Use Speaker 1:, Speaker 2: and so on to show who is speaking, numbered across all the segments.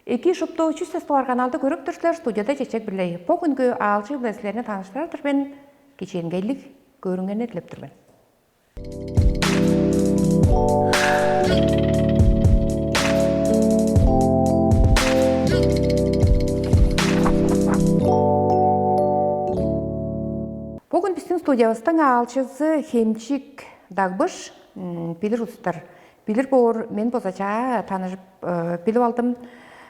Speaker 1: Эки шуптуу чүсэстуар каналды көрүп турсулар студияда чечек билей. По күнгө алчы билесилерини тааныштырар мен кичээнгейлик көрүнгөнү тилеп турмун. Бүгүн биздин студиябыздын алчысы Хемчик Дагбыш билир устар. Билир боор мен бозача таанышып билип алдым.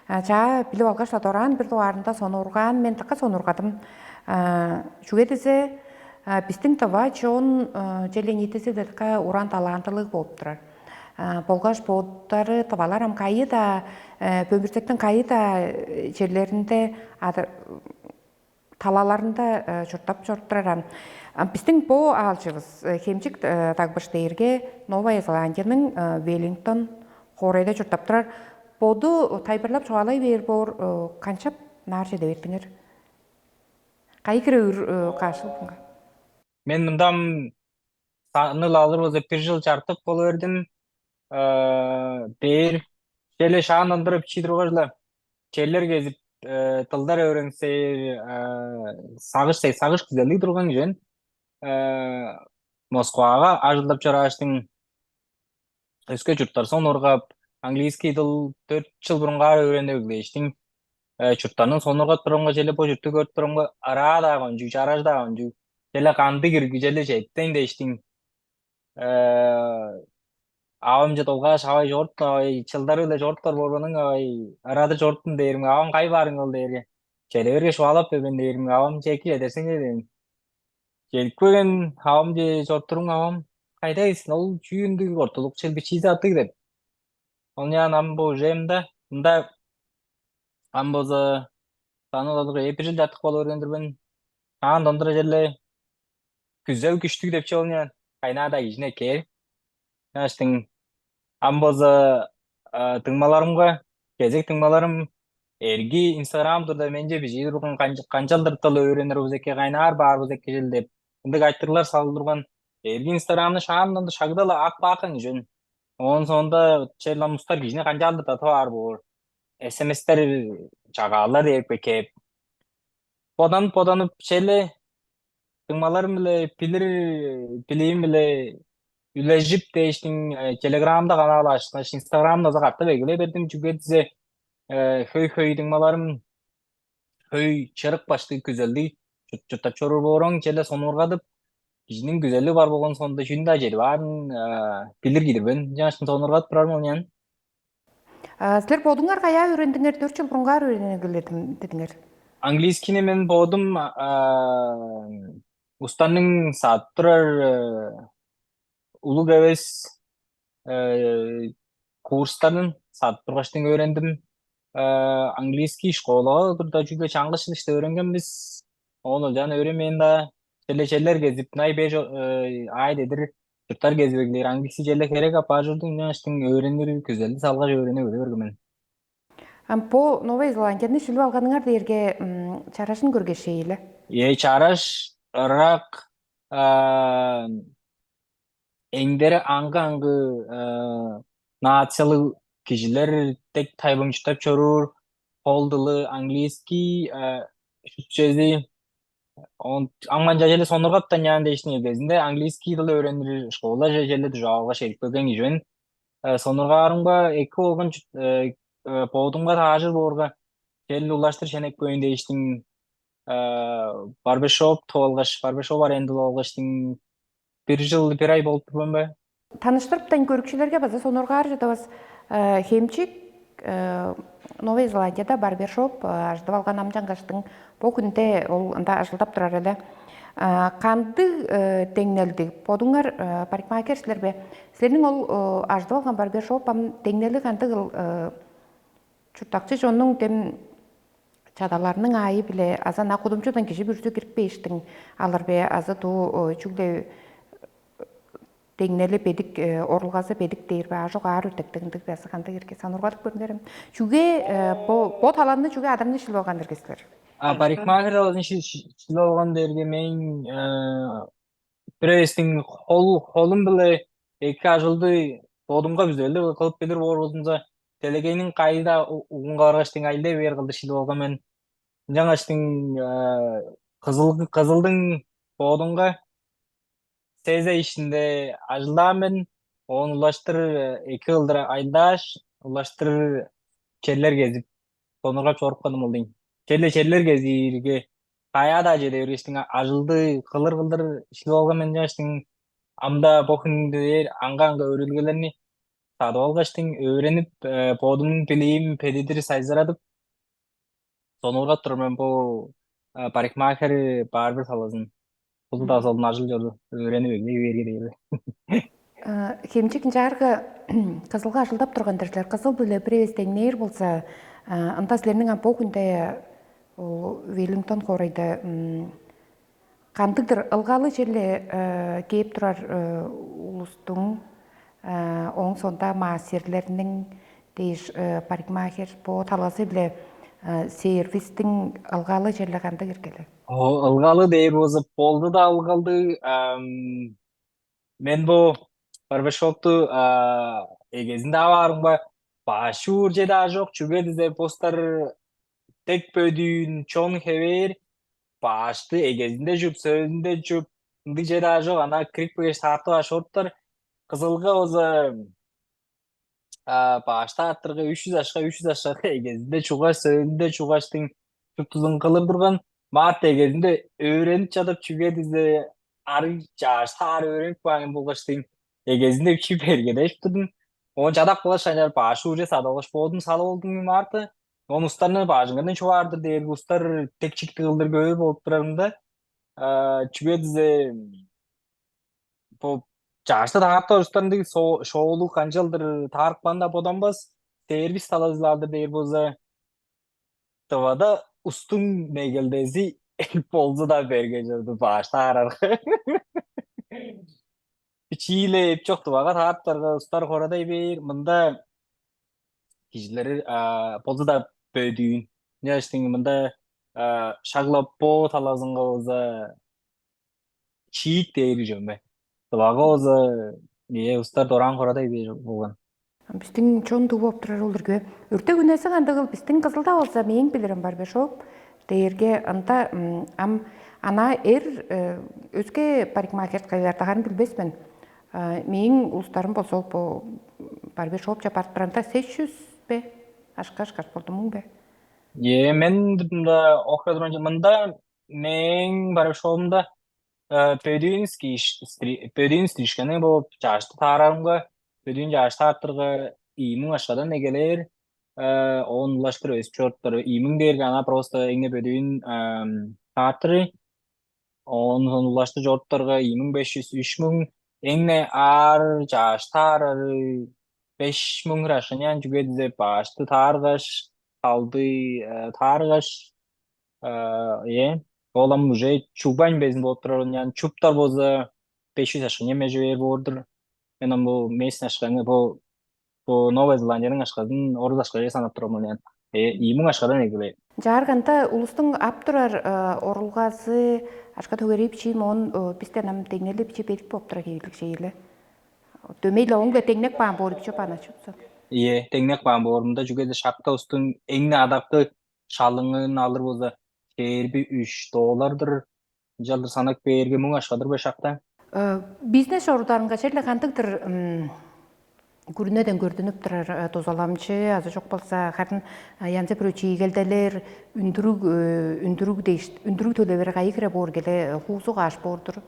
Speaker 1: Чаа билип алгаш аторан бир дуарында сонурган, мен такка сонургадым. Чуге десе биздин тава чон желеңитеси датка уран талантылык болуп турар. Болгаш бооттары табалар ам кайы да бөмүртектин кайы да жерлеринде талаларында чуртап чорттурар. Биздин бо алчыбыз Хемчик Дагбыш дейирге Новая Зеландиянын Веллингтон хоройда чуртап турар. Боду тайбырлап чуалай бер бор канчап нар жерде бердиңер? Кайы кирөөр кашылдыңга?
Speaker 2: Мен мындам саныл алыр бир жыл чартып боло бердим. Бээр желе шаандандырып чийдиргожла черлер кезип тылдар öğrenseyir сагыш güzelliği durgan жөн. Москвага ажылдап чыраштың өскө журттар соноргап английский тыл 4 жыл бурунга öğrendik дейштиң. Чурттанын соноргап турганга желе бо журтты көрүп турганга араадаган жу чараждаган жу желе канды кирги желе жеттен дейштиң. Авам же толгаш авай жорт авай чылдары эле жорттор болгонун авай арада жорттун дээрим авам кай баарың ол дээрге желе берге шубалап берген дээрим авам жеки жетерсиң дедим желикпеген авам же жортуруң авам кайдайсың ол чүйүндүгү ортолук челби чийзатык деп онян амбо жемда мында амбоза саналыгы эпи жыл жаттык боло бергендирмин андандыра желе күзөү күчтүк деп чоолнян кайнаада кичине кер аштың амбоза тыңмаларымга кезек тыңмаларым эрги инстаграм турда менже бижи турган канчалдыр тыл öğrenir бузекке кайнаар баар бузекке жел деп ындык айттырлар салып турган эрги инстаграмны шаамданды шагдала ак баакын жөн онун соонда челламустар кичине канчалдыр татып аар боор смстер чагаалар эркпе кеп поданып челе тыңмаларым эле пилиим эле Үлежип дейштиң телеграмда канал ачтык инстаграмда закатта белгилей бердим чүгетсе хөй тыңмаларым хөй чырык башты güzeldi чурта чору бороң челе сонургадып кишинин güzelliği бар болгон сонда шүндө жери баарын билир кидирбен жаштын сонургадып турармын онян.
Speaker 1: Силер бодуңар кая үйрөндүңөр? 4 жыл бурунга үйрөнө дедиңер.
Speaker 2: Английскийни мен боодум устанын саат турар улуг эбес курстарын саат тургаштын öğrendim. Английский школага турда жүгө чаңгы чыгышты öğrengenбиz. Onu жана öğrenmeyin da челер кезип найбе ай дедир журттар кезбегилер английский желе керек апа журдун жаштын öğrenir güzeldi салгаш öğrene көргөмүн.
Speaker 1: По Новая Зеландияны шилип алганыңар дээрге чарашын көргөшейле.
Speaker 2: Чараш ырак эңдери аңгы нациялы кишилер тек тайбың чутап чорур холдылы английский сүтчези аңман жажеле сонургаптан ян дейишин кезинде английский тылы öğrenir школа жежеле жаалга шерикпеген жөн сонургаарыңба эки болгон боодумга таажыр боорга жел улаштыр шенек көйүн дейиштиң барбершоп тоолгаш барбершоп арендалап алгаштың бир жыл бир ай болуп турбанбы?
Speaker 1: Таныштырыптан көрүкчүлөргө база сонургаар жатабыз. Хемчик Новая Зеландияда барбершоп аждап алган амжангаштың бу күндө ол анда ажылдап турар эле. Канды теңнелди? Бодуңар парикмахерсилербе? Силердин ол аждап алган барбершоп теңнели канды чуртакчы жонуң тем чадаларының айы биле азана кудумчудан киши бүрсү кирпейиштиң алар бе азы туу чүгле теңнели бедик орулгасы бедик дейирбе ажок аар үтектеңдик басы канды кирке санургадып көрүнөрүм. Чүге бо таланны чүге адамны шилип алган дергесилер?
Speaker 2: Парикмахер алган шилип алган дерге мен бирестиң холум биле эки ажылды бодумга бүзөлү кылып билир болбосунса Келегейнин кайда угунга баргаштын айылда бер кылды шилип алган мен жаңаштын кызылдың боодунга сезе ишинде ажылдаамын. Onu ulaştır 2 yıldır aydaş ulaştır çeller gezip sonuna çorpkadım oldun. Çeller gezirge kaya da jede örestin ajıldı kılır kıldır işli olgan men yaştın amda bokun der anga örülgelerini sadu algaçtın öğrenip podunun pileyim pedidir sayzaradıp sonuna turmen bu parikmaker barber salazın. Бұл да сол нажыл жолы öğrenip берге deydi.
Speaker 1: Хемчик жарғы қызылға ажылдап тұрған дәржілер қызыл білі привестен нейір болса, ынта сілерінің ампо күнде Веллингтон қорайды қандықтыр ылғалы жерле кейіп тұрар ұлыстың оң сонда маасерлерінің дейш парикмахер по таласы біле сервистің ылғалы жерле қанды кергелі?
Speaker 2: Ылғалы дейір озып болды да ылғалды. Мен bu барбершопту эгезинде абарыңба башуур же да жок чүгө дизе постар тек пөдүүн чоң хебер башты эгезинде жүп сөзүндө жүп ынды же да жок ана кирик беш тартып ашорттор кызылга оза башта аттырга 300 ашка 300 ашка эгезинде чугаш сөзүндө чугаштын туптузун кылып турган маат эгезинде öğrenip жатып чүгө дизе ары жаштар öğrenip багын булгаштын эгезинде чип бергедеш турдум. Onu жадак булаш анар башы уже садалаш болдум салып болдум марты. Onu устарны бажыңганы чуарdır дейер устар текчикти кылдыр көбү болуп турарым да. Чүгө дизе bu жашты таартар устарынды шоулу канчалдыр таарыкпанда боданбас сервис талазыларды дейер болса тывада устун мегелдези болзу да берге жүрдү башта арарга. Чийлеп жокту бага тааттарга устар корадай бер мында кишилери болзу да бөдүүн няштин мында шаглап по талазынга болса чийик дейри жөнбө бага болса устар доран корадай бер болгон.
Speaker 1: Біздің чон туу болып тұрар олырге. Үрті күнесі қандығыл біздің қызылда болса мен білірім барбершоп. Дейерге ынта ана өзге парикмахер қайлардағарын білбесмен. Мен ұлыстарым болса барбершоп жапарт баранда 600 бе? Ашқаш болды мұң бе?
Speaker 2: Мен оқыдырын мында мен барбершопымда пөдүүн стрижканы болуп жашты таарарымга пөдүүн жашты артырга 2000 ашадан эгелер он улаштыр өсүп чорттор 2000 дээрге ана просто эңне пөдүүн таартыры он улашты жорторго 2500 3000 эңне ар жаштар 5000 рашанян жүгө дизе башты тааргаш калды тааргаш Olam уже чубань безин болуп турар yani чубтар болса 500 ашка неме жибер бордур. Мен бу месин ашканы бу Новая Зеландиянын ашкасын орус ашка же санап турам yani 2000 ашкадан эгеле.
Speaker 1: Жарганда улустун аптурар орулгасы ашка төгөрип чим он бистен ам теңнелип чип этип болуп тура кейлик жейле. Дөмейле оңга теңнек баан борип чөп ана чөпсө.
Speaker 2: Теңнек баан борумда жүгөдө шапка устун эңне адакы шалыңын алыр болса $3 жалдыр санак берге 1000 ашкадыр бешакта.
Speaker 1: Бизнес орударынга черле кантыктыр күрүнөдөн көрдүнүп турар тозаламчы азы жок болса хатын янзы бирөө чийгелделер үндүрүк төлө бере кайыкра бор келе хуусу каш бордур.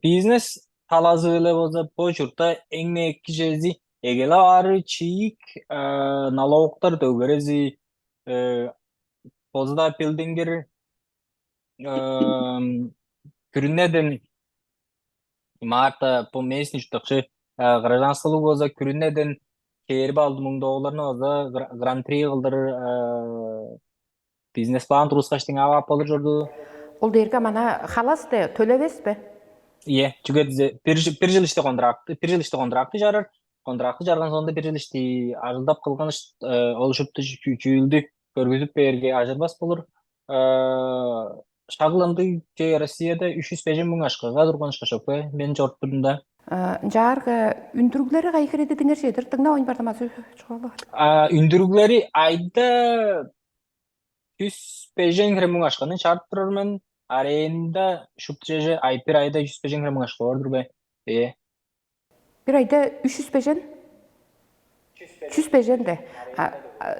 Speaker 2: Бизнес талазы эле болса бу журтта эңне кижези эгеле ары чийик налогтор төгөрөзи позда билдингер күрүнөдөн Марта по местный штукчы гражданстволук болса күрүнөдөн керби алды $1000 болса гран-при кылдыр бизнес план турускаштың абап болур жорду.
Speaker 1: Ол дерге мана халасты төлөбеспи?
Speaker 2: Чүгө бир жыл иште контракты жарыр. Контракты жарган сонда бир жыл ишти ажылдап кылган ол шөптү чүйүлдү көргүзүп берге ажырбас болур. Шагыланды же Россияда 350 000 ашкага турган шашок мен жорттурда.
Speaker 1: Жарга үндүрүглери кайкыреди диңер жедир тыңна ойын бардамасы чугалы.
Speaker 2: Үндүрүглери айда 105 грамм ашканы шарт турармын. Аренда шуптеже айпер айда 105 грамм ашкы ордур бе.
Speaker 1: Бир айда 300 пежен? 100 пежен де.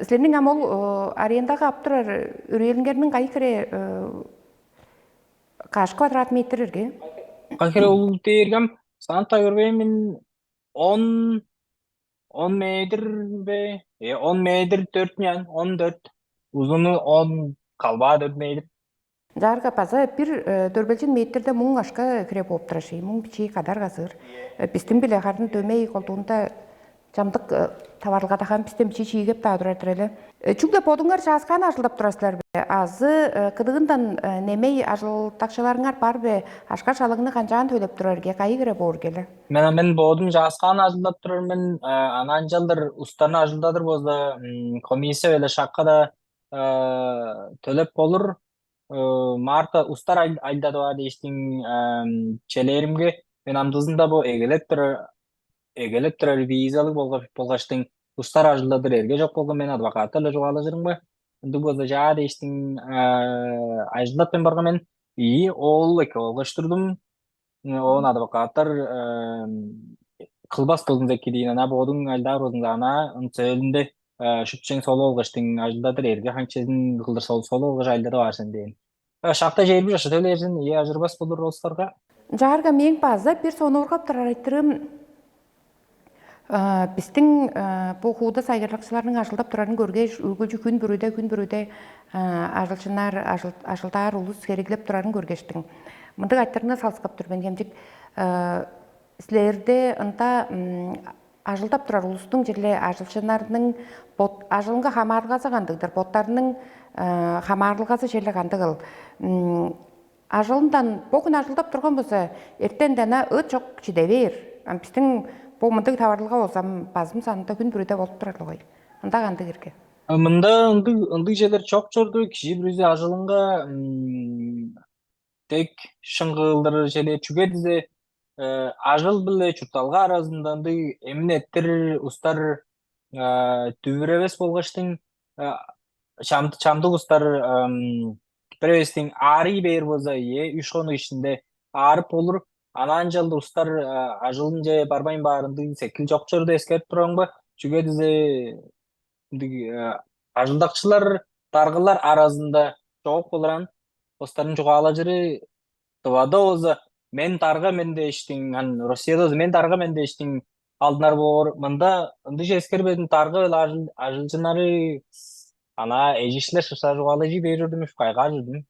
Speaker 1: Сленин амол арендага аптырар үрелингернин кайкыре каш квадрат метрерге?
Speaker 2: Кайкыре ул тергем санта көрбеймин 10 метр бе? 10 метр 4 нян, 14. Uzunu 10 kalba 4 metr.
Speaker 1: Жарга паза бир дөрбелжин метрде муң ашка кире болуп тураши. Муң бичи кадар газыр. Бистин биле харын дөмей колдуунда жамдык таварлыгатахан бистен бичи чийгеп таадырар эле. Чүгле подуңар жазган ажылдап турасыздар бе? Азы кыдыгындан немей ажылтакчыларыңар бар бе? Ашкар шалыгыны канчаан төлөп турарге кайы кире боор келе?
Speaker 2: Men bodum jaskan ajıldap turarmın. Anan jaldır ustaны ajıldadır bozda. Komisya öyle şakka da tölep olur. Marta ustar ayda doğa değiştin çelerimge. Men amdızında bu egelep turar vizalı bolgaçtın ustar ajıldadır erge jok bolgan men advokatla jogalajırım bu. Indi bozda jağa değiştin ajıldap ben barga men iyi ol eke olgaçtırdım. Onun advokatlar kılbas kılın zeki deyin ana bodun aldar odun ana önünde şüpçen solo olgaçtın ajdadır erge hançezin kıldır solo olgaç aldar varsın deyin. Şakta jeybi yaşa tölersin iyi ajırbas bulur olstarga.
Speaker 1: Жарга мен паза бир сону ургап турар айтырым. Бистин бу хууда сайгырлакчылардын ажылдап турарын көргөч өгөжү күн бүрүдө ажылтаар улус кереглеп турарын көргөчтүң. Мындык айттарына салыскап турбен кемжик силерде ынта ажылдап турар улустун жерле ажылчынардын ажылынга хамаарылгасы кандыгдыр, боттарынын хамаарылгасы жерле кандыгыл. Ажылындан бокун ажылдап турган болсо эртен дана чок чидебер. Бистин бу мындык таварлыга болсам базым санында күн бүрүдө болуп турар ғой. Анда кандык эрке.
Speaker 2: Mında ındık jeler çok çordu kişi birisi ajılınga tek şıngıldır jele çüge dize ажыл биле чурталга арасынданды эмне эттер устар түбүребес болгочтың чамдык устар превестин ари бээр болса үч кону ичинде арып болур анан жылды устар ажылын же барбайын баарынды секил жокчорду эскерип тураңбы чүгө дизе ажылдакчылар таргылар арасында жок болуран устардын жугаала жери тывада оза мен тарга менде иштин Россияда мен тарга менде иштин алдынар боор мында ынды же эскербедин тарга ажылчынары ана эжишлер шыша жугаала жи берирдим кайга жүрдүм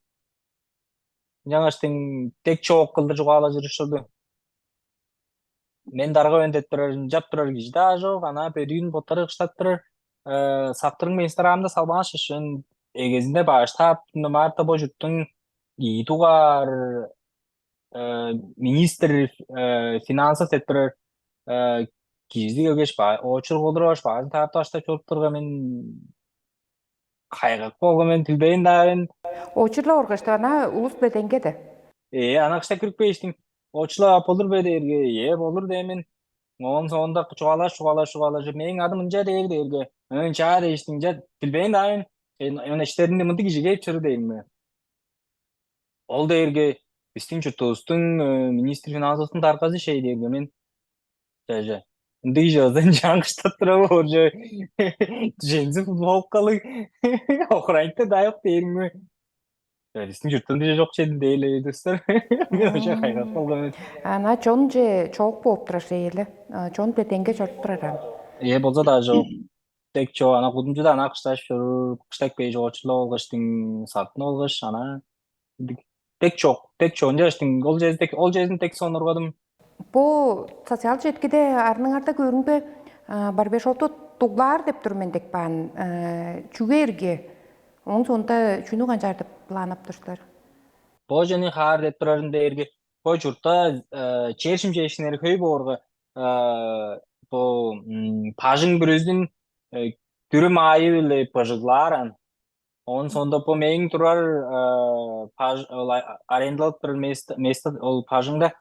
Speaker 2: жаңаштын тек чоок кылды жугаала жүрүшүрдү мен тарга менде турар жап турар киши да жок ана берүүн боттары кыштап турар сактырың мен инстаграмда салбаган шышын эгезинде баштап марта божуттун иитугар министр финансы сеттер киздик өгеш очур болдурбаш баарын тартып баштап чоруптурга мен кайгак болгон мен билбейм дагы
Speaker 1: Очурлар оргашты ана улус беденге де.
Speaker 2: ана кышта кирикпейиштин очула болур бе дээрге болур деймин онун соңунда чугалаш менин адым ынча дээр дээрге ынча дейиштин жа билбейм дагы мен иштеринде мынтик иши келип чыр дейм ол дээрге биздин журтубуздун министр финансовдун таркасы шей дээрге мен же ынтый жаздан жаңгыштап турабы уже жензи футболкалы охранникте да жок деймби биздин журттун же жок чен дейле достор мен ошо кайгак болгон
Speaker 1: Ана чон же чоок болуп тураш эле. Чон беденге чоруп турар.
Speaker 2: болсо да жок тек чо ана кудумжуда ана кышташ чоруп кыштак бей жогочулоо болгоштун сатын болгош ана тек чок жаштын ол жездин тек сонургодум
Speaker 1: Бу социал жеткиде арныңарда көрүнбө барбеш олто туглаар деп тур мен дек баан чүгерге. Онун сонда чүнү канчар деп планап турсуңар.
Speaker 2: бо жени хаар деп турарын дээрге бо журтта чээршим жешинери көй боорго бо пажың бүрүздүн түрүм айы эле пажыглааран онун сонда бо мээң турар арендалып турар место ол пажыңда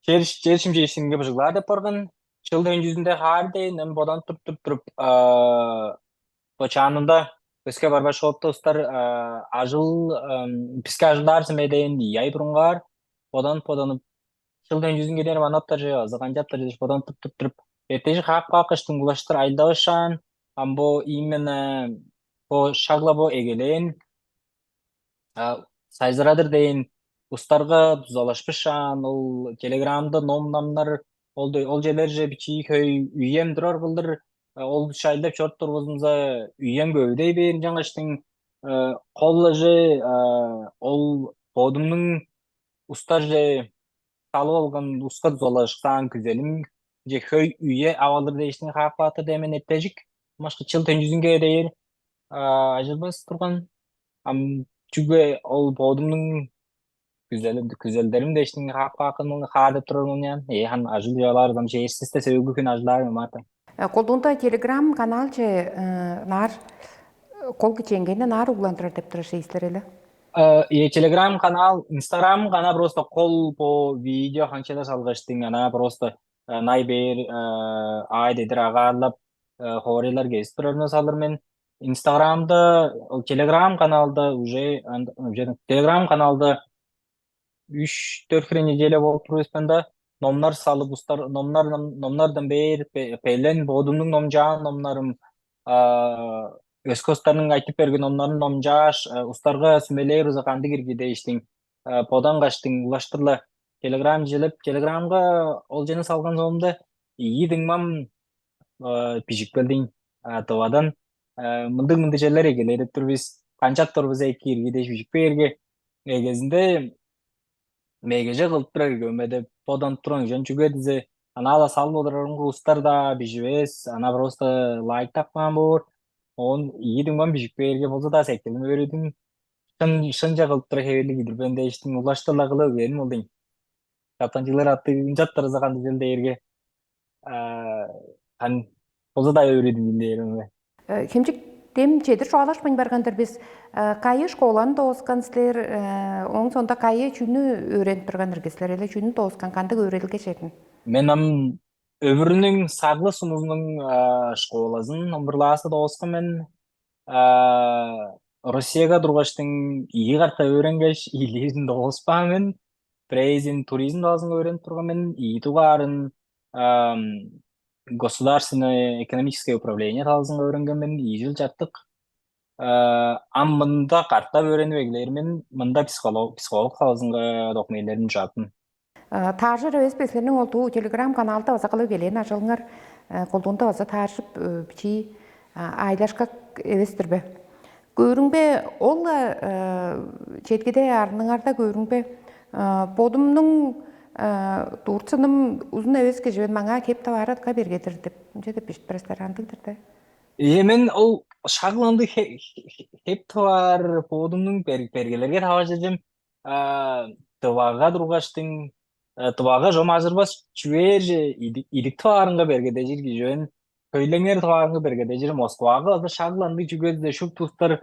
Speaker 2: Çelişim çelişimge bıcıklar da porgan. Çıldı yüzünde harde nem bodan turup Почанында өске барбаш шолупта устар ажыл писке ажылдар сымеден яй бурунгаар подан поданып жылдын жүзүн кедер манаптар же азыганжаптар же подан туп эртежи хакка кыштын булаштыр айдабышан амбо именно по шаглабо эгелен сайзырадыр дейін устарга тузалашпышан ол телеграмда номнамнар ол жерлер же бичи көй үйем турар кылдыр ол шайлап чорт турбузунза үйем көбүдей берин жаңаштың колла же ол подумнун устар же салып алган уска тузалашкан күзелим же көй үйе авалыр дейиштин хаапаты демен эттежик машка чыл төнжүзүнгө дейер ажырбас турган ам çünkü ol bodumның güzellerim de işte hakikaten harda turun yani. Han ajıl yalar dam şey siste sevgi gün ajlar mı mata.
Speaker 1: Колдунда телеграм канал же нар кол киченгенде нар угландырар деп турар шейсилер эле.
Speaker 2: Telegram kanal, Instagram kana просто кол по видео ханчада салгаштың ана просто найбер ай дедир агарлап хорелар гестурарына салыр мен. Instagram'da, Telegram kanalda Telegram kanalda 3-4 kere necelе болып туруспанда номнар салып устар номнардан бер пелен бодумдун номжаан номнарым өскөстөрүн айтып берген номнарын номжааш устарга сүмелер узаканды киргиде иштин подан каштың улаштырла телеграм желеп телеграмга ол жена салган соомда ийдиң мам пижик келдиң товадан мынды жерлер эгелер турбиз канчат турбуз эки киргиде пижик берге эгезинде мегеже кылыптыра көмеде подан туран жөн чүгедизе ана ала салып отырарын кустар да бижибес ана просто лайк тапкан болор он ийдиңман бижик берге болсо да секелиме берүүдүн шынжа кылыптыра хебели кидирбен дейиштин улаштырла кыла берим олдуң катанчылар атты жаттар заганды желдерге хан болсо да өрүдүм дилдериме
Speaker 1: Хемчик тем чедир шуалашпын баргандыр биз кайы школаны тоскан силер оң сонда кайы чүнү өйрөнүп тургандыр кесилер эле чүнү тоскан кандык өйрөлүп кечетин.
Speaker 2: мен ам өмүрүнүн сагlı сунузунун школасын номурлаасы да оскун мен Россияга тургаштың ии карта өйрөнгөч иилерин да оспаамын Презин туризм даласын öğrenip turgamen iyi tugarın государственное экономическое управление таласын öğrengemen iyi жыл жаттык. Мында картап öğrenip egilerimin мында психолог таласынга документтерин жаптым.
Speaker 1: Тажыр өспеслерinin olduğu Telegram kanalda vasa kılıp gelen aşılыңар kolduğunda vasa taşıp biçi aylaşka evestirbe. Görünbe ola çetkide arnыңарда görünbe Подумның турцыным uzun evesке жібен маңа кеп таваратқа бергетір деп. Үнче деп бешт ресторандыңдыр да.
Speaker 2: Мен ол шағыланды хеп тавар подумның бергелерге тава жежем тывага тургаштың тывага жом азырбас чүер же идик таварынга бергеде jirgi жөн көйлеңер таварынга бергеде жир Москвага да шағыланды жүгөдө шуп тустар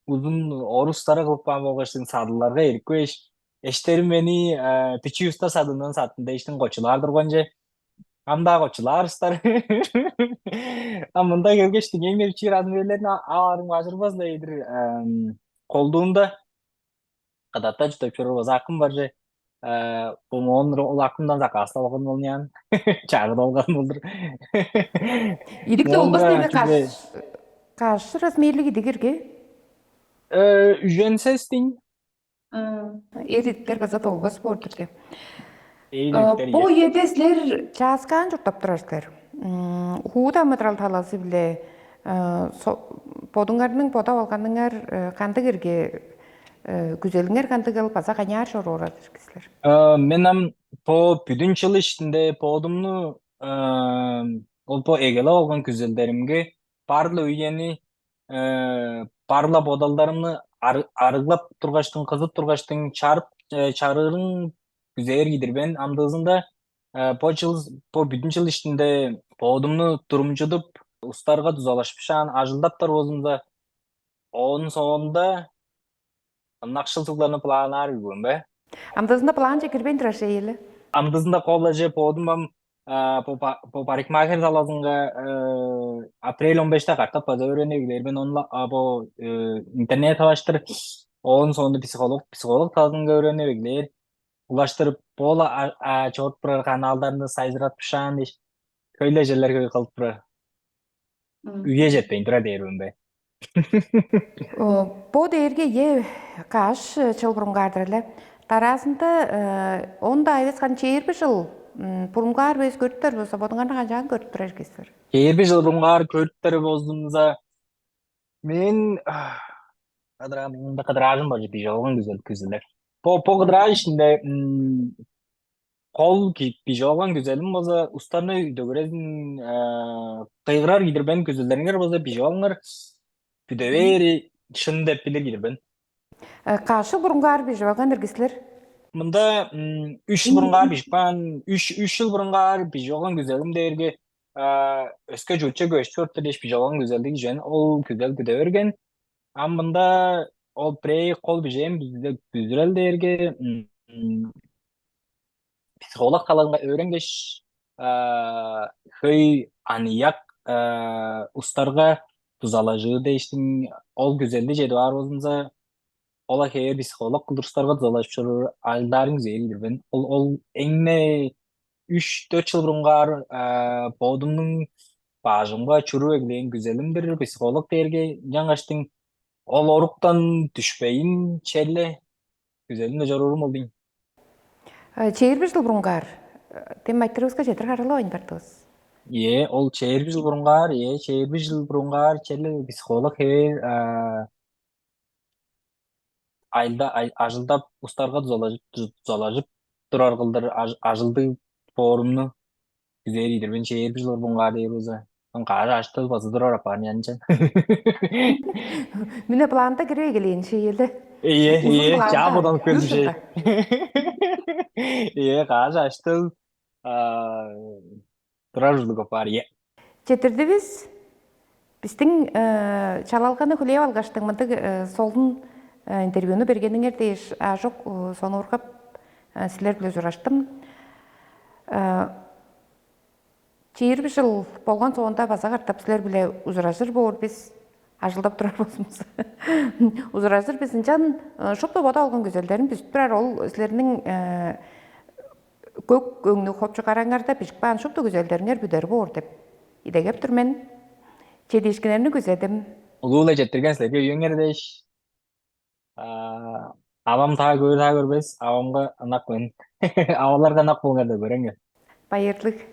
Speaker 2: uzun orustara кылып болгоштун садыларга эркеш Eşterim beni piçi usta sadından sattığında işin koçular durgunca. Hamda koçular ustar. Amında gelgeçti. Yenge piçi razı verilerini ağırın vazırbaz da iyidir. Kolduğunda kadatta juta körü zakım var je. Bu onun zakımdan zaka asla bakın olmayan. Çağrı dolgan buldur.
Speaker 1: İdikte olbas neyde karşı razmerligi digirge?
Speaker 2: Ücrensiz din.
Speaker 1: Eritler gazat olbas bordur de.
Speaker 2: Eğilikler
Speaker 1: Bu yedesler çaskan jurtap turarslar. Huda matral talası bile podungarның poda alganыңар kandı girge güzelіңер kandı gelip baza kanyar şor oradır kişiler.
Speaker 2: Менам по бүдүн жыл ичинде подумну ол по эгеле болгон күзелдеримге барлы үйени барлы бодалдарымны арыглап тургаштын кызып тургаштын чарырын күзээр кидирбен андыызында по бүдүн жыл ичинде подумну турумжудуп устарга тузалашпышан ажылдаптар бозумда onun sonunda nakşıl tuglarını planlar gibi be.
Speaker 1: Амдазында план же кирбен траша елі?
Speaker 2: Amdısında kollajı podum po parikmaker salazınga aprel 15'te karta pada öğrenebilir. Ben onunla bu internet araştır. Onun sonunda psikolog tazınga öğrenebilir. Ulaştırıp bola çoğurt bırak kanallarını saydıratmışan diş. Köyle jeller köy kalıp bırak. Üye jetpeyin tura derim be.
Speaker 1: По дээрге е каш чылбырымгардыр Тарасында онда айвес хан чейірбі жыл бұрымгар бес көрттір болса бодыңғарна қанжағын көрттір әркесір.
Speaker 2: Кейер bir жыл бұрынғар көрттері боздумза мен кыдыражым бар жети жоғын güzeller. Po kıdıraj içinde kol ki pijavan güzelim baza ustanı dögürezin kıygırar gider ben güzellerine baza pijavanlar püdeveri şını dep bilir gider ben.
Speaker 1: Қашы бұрымгар бе жауған әркесілер?
Speaker 2: Mında 3 yıl burungar pişman 3 yıl burungar pijavan güzelim derge öske jutça göçtü örtleş pijavan güzellik jen ol güzel püdevergen ama bunda o prey kol bijem güzel derge psikolog kalanga öğrengeç höy aniyak ustarga tuzalajı değiştin ol güzeldi jedi var olunca ola her psikolog kıldırışlarga tuzalaşıp aldarın zeylidir ben ol enge 3-4 yıl burungar podumnun bajımga çürü egleyen güzelimdir psikolog derge жаңаштың ol oruktan düşpeyin çelle güzelim de jarurum oldun.
Speaker 1: Чейірбі жыл бұрымгар. Тем майттырыңызға жетір қарылы ойын бартығыз.
Speaker 2: Ol çeyir bir yıl burungar, çeyir bir yıl burungar, çelle psikolog her ajıldap ustarga tuzalajıp durar kıldır ajıldı forumnu güzelidir. Ben çeyir bir yıl burungar deyir oza. Ben kaçı açtı bası durar apan yancan.
Speaker 1: Міне планда кіре келейін шейілді. Uzun
Speaker 2: İyi,
Speaker 1: planda,
Speaker 2: çağmadan kötü
Speaker 1: 100
Speaker 2: şey.
Speaker 1: жылда.
Speaker 2: Kaçı açtı durar jıldı kopar,
Speaker 1: Четірді біздің чалалғаны хүлей алғаштың мұнды солдың интервьюны бергеніңер дейш жоқ соны ұрқап сілер біле жүраштым. Чейірбі жыл болған соғында баса қартап сілер біле ұзыражыр бол біз ажылдап тұрар болсымыз. Ұзыражыр біздің жан шопты бода алған көзелдерін біз тұрар ол сілерінің көк өңні қопчы қараңарда бішік баған шопты көзелдеріңер бүдер бол деп идегеп тұрмен. Çelişkilerini güzedim.
Speaker 2: Uluğla jettirgen sizlerge yöngердеш. Авам таа көрбес, авамга ынак мен. Аваларга ынак болгонда көрөңөр.
Speaker 1: Bayırlık.